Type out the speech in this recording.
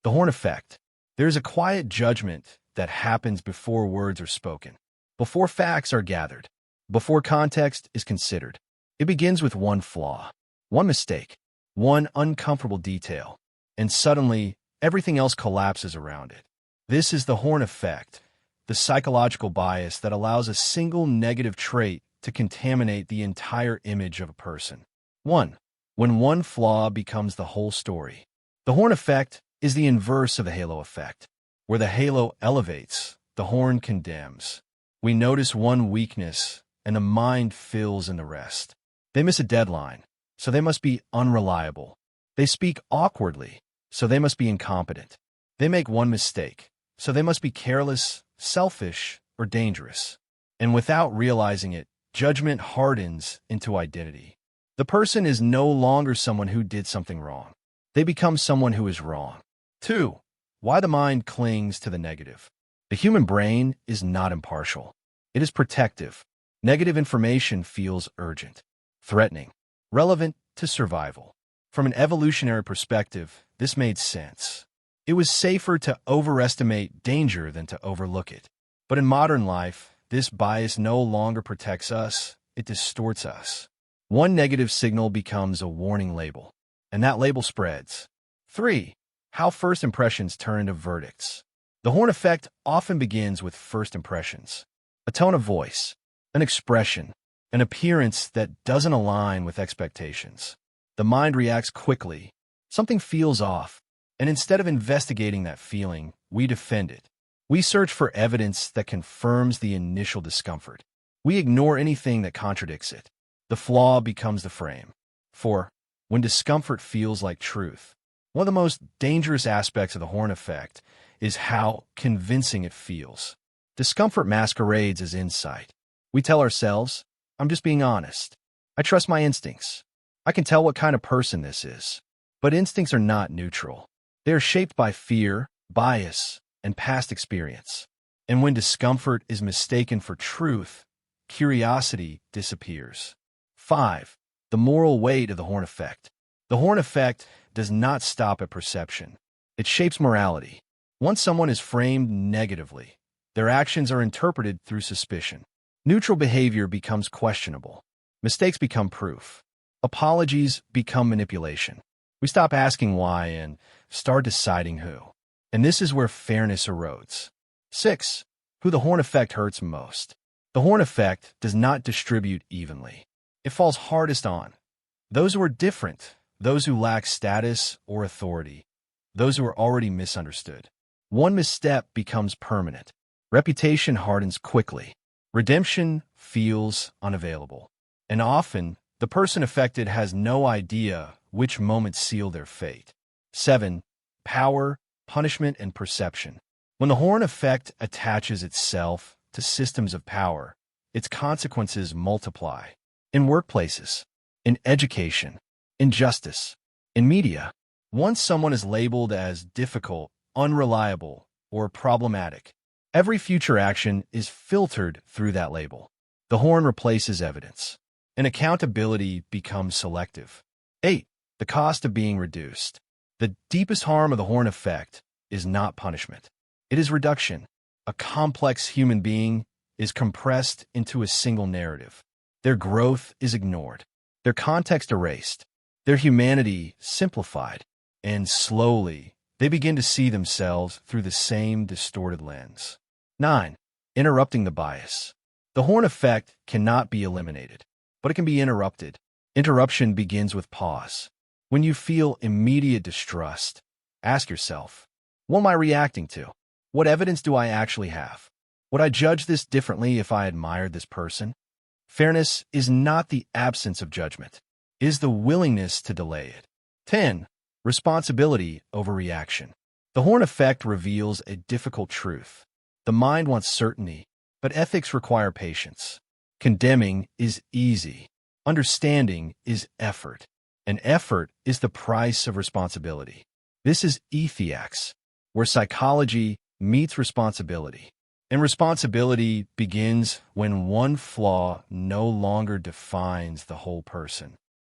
The horn effect. There is a quiet judgment that happens before words are spoken, before facts are gathered, before context is considered. It begins with one flaw, one mistake, one uncomfortable detail, and suddenly everything else collapses around it. This is the horn effect, the psychological bias that allows a single negative trait to contaminate the entire image of a person. 1. When one flaw becomes the whole story. The horn effect is the inverse of the halo effect. Where the halo elevates, the horn condemns. We notice one weakness, and the mind fills in the rest. They miss a deadline, so they must be unreliable. They speak awkwardly, so they must be incompetent. They make one mistake, so they must be careless, selfish, or dangerous. And without realizing it, judgment hardens into identity. The person is no longer someone who did something wrong. They become someone who is wrong. 2. Why the mind clings to the negative. The human brain is not impartial. It is protective. Negative information feels urgent, threatening, relevant to survival. From an evolutionary perspective, this made sense. It was safer to overestimate danger than to overlook it. But in modern life, this bias no longer protects us, it distorts us. One negative signal becomes a warning label, and that label spreads. 3. How first impressions turn into verdicts. The horn effect often begins with first impressions. A tone of voice, an expression, an appearance that doesn't align with expectations. The mind reacts quickly. Something feels off, and instead of investigating that feeling, we defend it. We search for evidence that confirms the initial discomfort. We ignore anything that contradicts it. The flaw becomes the frame. 4. When discomfort feels like truth. One of the most dangerous aspects of the horn effect is how convincing it feels. Discomfort masquerades as insight. We tell ourselves, I'm just being honest. I trust my instincts. I can tell what kind of person this is. But instincts are not neutral. They are shaped by fear, bias, and past experience. And when discomfort is mistaken for truth, curiosity disappears. 5. The moral weight of the horn effect. The horn effect does not stop at perception. It shapes morality. Once someone is framed negatively, their actions are interpreted through suspicion. Neutral behavior becomes questionable. Mistakes become proof. Apologies become manipulation. We stop asking why and start deciding who. And this is where fairness erodes. 6. Who the horn effect hurts most. The horn effect does not distribute evenly. It falls hardest on those who are different, those who lack status or authority, those who are already misunderstood. One misstep becomes permanent. Reputation hardens quickly. Redemption feels unavailable. And often, the person affected has no idea which moment sealed their fate. 7. Power, punishment, and perception. When the horn effect attaches itself to systems of power, its consequences multiply. In workplaces, in education, in justice, in media, once someone is labeled as difficult, unreliable, or problematic, every future action is filtered through that label. The horn replaces evidence, and accountability becomes selective. 8. The cost of being reduced. The deepest harm of the horn effect is not punishment. It is reduction. A complex human being is compressed into a single narrative. Their growth is ignored, their context erased, their humanity simplified, and slowly they begin to see themselves through the same distorted lens. 9. Interrupting the bias. The horn effect cannot be eliminated, but it can be interrupted. Interruption begins with pause. When you feel immediate distrust, ask yourself, what am I reacting to? What evidence do I actually have? Would I judge this differently if I admired this person? Fairness is not the absence of judgment. It is the willingness to delay it. 10. Responsibility over reaction. The horn effect reveals a difficult truth. The mind wants certainty, but ethics require patience. Condemning is easy. Understanding is effort. And effort is the price of responsibility. This is Ethiax, where psychology meets responsibility. And responsibility begins when one flaw no longer defines the whole person.